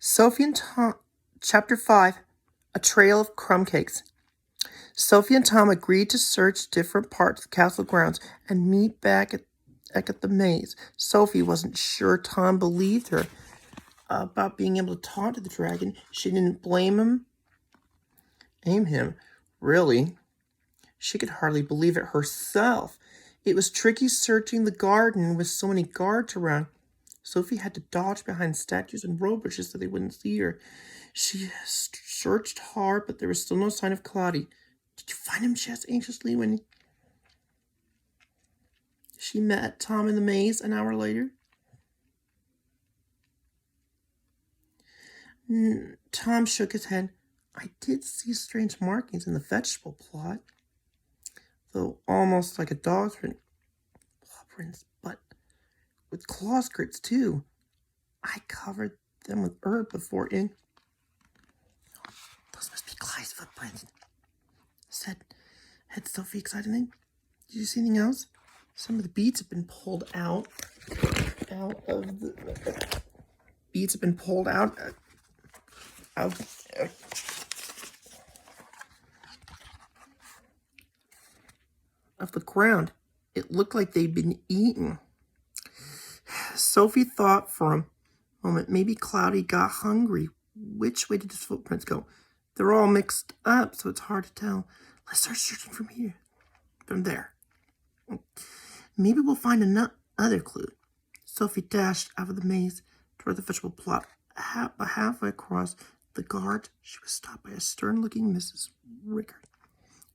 Sophie and Tom, Chapter 5, A Trail of Crumb Cakes. Sophie and Tom agreed to search different parts of the castle grounds and meet back at the maze. Sophie wasn't sure Tom believed her about being able to talk to the dragon. She didn't blame him, really. She could hardly believe it herself. It was tricky searching the garden with so many guards around. Sophie had to dodge behind statues and rose bushes so they wouldn't see her. She searched hard, but there was still no sign of Cloudy. Did you find him? She asked anxiously when she met Tom in the maze an hour later. Tom shook his head. I did see strange markings in the vegetable plot, though almost like a dog's prints, but with claw skirts too. I covered them with herb before in. Those must be Clyde's footprints, said Sophie excitedly. Did you see anything else? Some of the beads have been pulled out of the beads have been pulled out of the ground. It looked like they'd been eaten. Sophie thought for a moment. Maybe Cloudy got hungry. Which way did his footprints go? They're all mixed up, so it's hard to tell. Let's start searching from there. Maybe we'll find another clue. Sophie dashed out of the maze toward the vegetable plot. Halfway across the guard, she was stopped by a stern-looking Mrs. Rickard.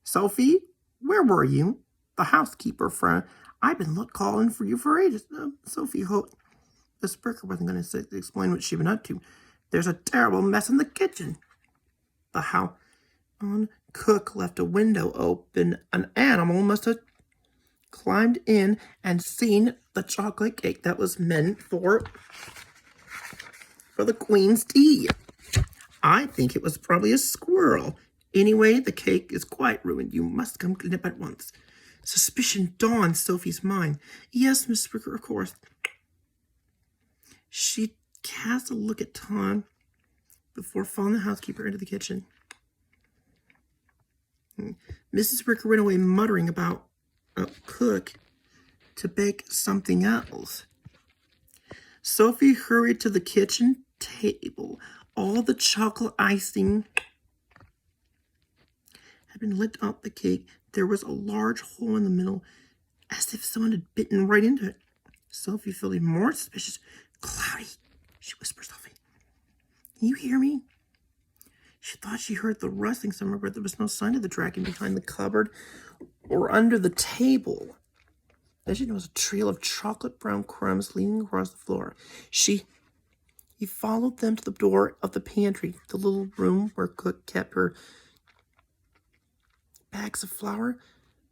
Sophie, where were you? The housekeeper friend. I've been calling for you for ages. Sophie hoped the Sparkman wasn't going to explain what she'd been up to. There's a terrible mess in the kitchen. The house cook left a window open. An animal must have climbed in and seen the chocolate cake that was meant for the queen's tea. I think it was probably a squirrel. Anyway, the cake is quite ruined. You must come clean up at once. Suspicion dawned Sophie's mind. Yes, Miss Ricker, of course. She cast a look at Tom before following the housekeeper into the kitchen. Mrs. Ricker went away muttering about a cook to bake something else. Sophie hurried to the kitchen table. All the chocolate icing had been licked off the cake. There was a large hole in the middle, as if someone had bitten right into it. Sophie felt even more suspicious. Cloudy, she whispered softly. Can you hear me? She thought she heard the rustling somewhere, but there was no sign of the dragon behind the cupboard or under the table. Then she noticed a trail of chocolate brown crumbs leading across the floor. He followed them to the door of the pantry, the little room where cook kept her bags of flour,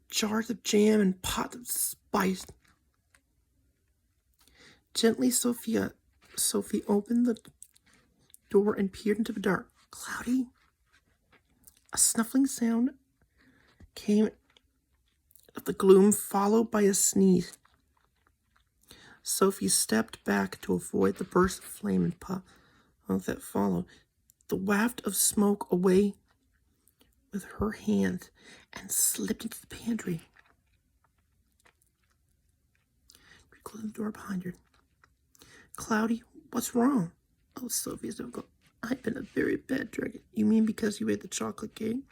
jars of jam, and pots of spice. Gently, Sophie opened the door and peered into the dark. Cloudy? A snuffling sound came of the gloom, followed by a sneeze. Sophie stepped back to avoid the burst of flame and puff that followed. The waft of smoke away with her hand and slipped into the pantry. She closed the door behind her. Cloudy, what's wrong? Oh, Sophie's difficult. I've been a very bad dragon. You mean because you ate the chocolate cake?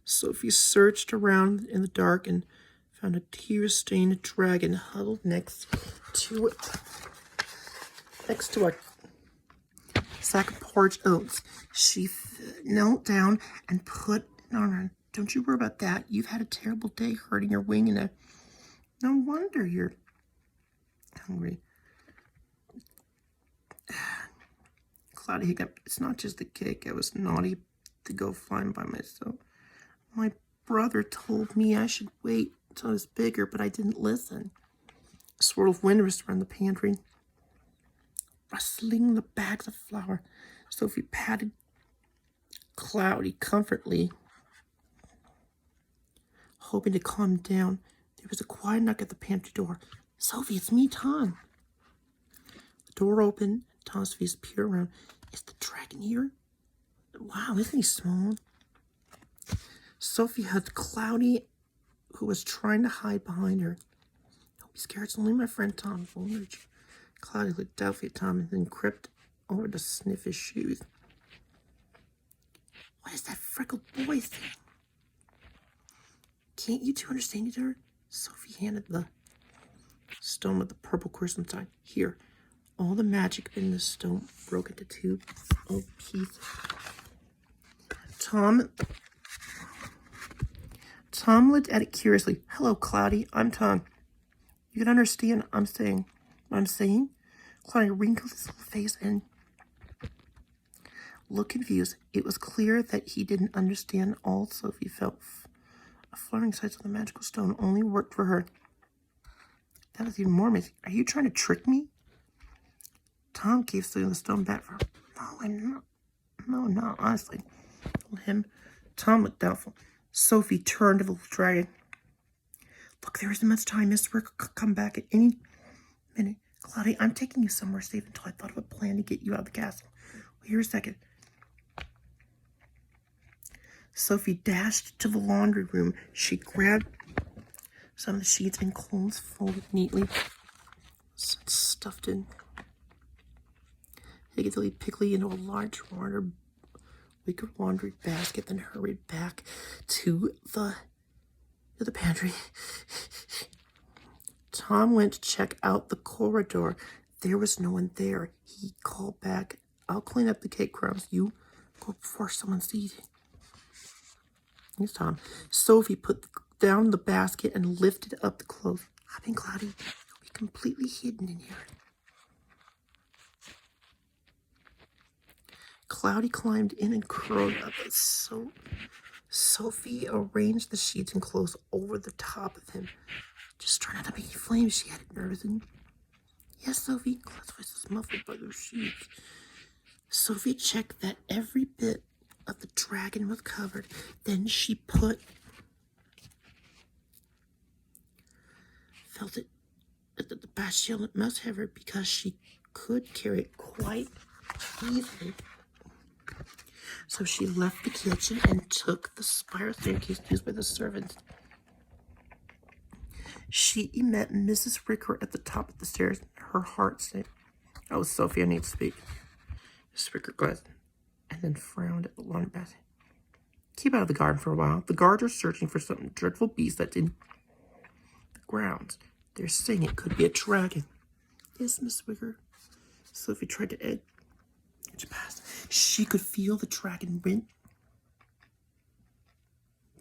Sophie searched around in the dark and found a tear-stained dragon huddled next to a sack of porridge oats. She knelt down and put it on her. Don't you worry about that. You've had a terrible day hurting your wing, and no wonder you're hungry. Cloudy hiccuped. It's not just the cake. I was naughty to go flying by myself. My brother told me I should wait until I was bigger, but I didn't listen. A swirl of wind was around the pantry, rustling the bags of flour. Sophie patted Cloudy comfortably, hoping to calm him down. There was a quiet knock at the pantry door. Sophie, it's me, Tom. The door opened. Tom's face peered around. Is the dragon here? Wow, isn't he small? Sophie hugged Cloudy, who was trying to hide behind her. Don't be scared, it's only my friend Tom. Cloudy looked doubtfully at Tom and then crept over to sniff his shoes. What is that freckled boy thing? Can't you two understand each other? Sophie handed the stone with the purple crystal inside. Here, all the magic in the stone broke into two old pieces. Tom looked at it curiously. Hello, Cloudy. I'm Tom. You can understand what I'm saying? Cloudy wrinkled his little face and looked confused. It was clear that he didn't understand all Sophie felt. A fluttering sight of the magical stone only worked for her. That was even more amazing. Are you trying to trick me? Tom gave Sophie the stone back for her. No, I'm not. No, I'm not, honestly. Tom looked doubtful. Sophie turned to the little dragon. Look, there isn't much time. Mr. Rick could come back at any minute. Cloudy, I'm taking you somewhere safe until I thought of a plan to get you out of the castle. Wait here a second. Sophie dashed to the laundry room. She grabbed some of the sheets and clothes folded neatly, stuffed in higgledy piggledy into a large wicker laundry basket, then hurried back to the pantry. Tom went to check out the corridor. There was no one there. He called back, I'll clean up the cake crumbs. You go before someone sees you. Thanks, Tom. Sophie put down the basket and lifted up the clothes. Hop in, Cloudy. You'll be completely hidden in here. Cloudy climbed in and curled up. Sophie arranged the sheets and clothes over the top of him. Just try not to make any flames, she added nervously. Yes, Sophie. Cloud's voice was muffled by those sheets. Sophie checked that every bit of the dragon was covered. Then she felt it that the bastion must have her because she could carry it quite easily. So she left the kitchen and took the spiral staircase used by the servants. She met Mrs. Ricker at the top of the stairs. Her heart sank. Oh, Sophie, I need to speak. Mrs. Ricker glanced and then frowned at the laundry basket. Keep out of the garden for a while. The guards are searching for some dreadful beast that's in the grounds. They're saying it could be a dragon. Yes, Miss Ricker. Sophie tried to edge past. She could feel the dragon rent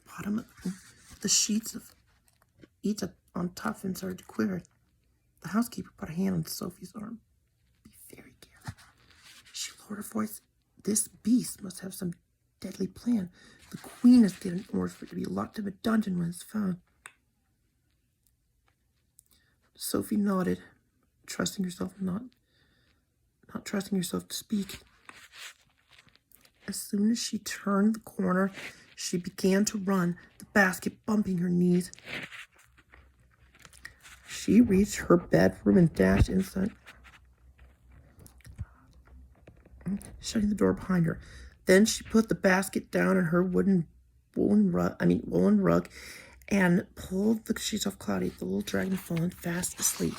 bottom of the sheets of each on top of him started to quiver. The housekeeper put a hand on Sophie's arm. Be very careful. She lowered her voice. This beast must have some deadly plan. The queen has given orders for it to be locked in a dungeon when it's found. Sophie nodded, trusting herself not trusting herself to speak. As soon as she turned the corner, she began to run, the basket bumping her knees. She reached her bedroom and dashed inside, shutting the door behind her. Then she put the basket down on her woolen rug and pulled the sheets off Cloudy. The little dragon fallen fast asleep.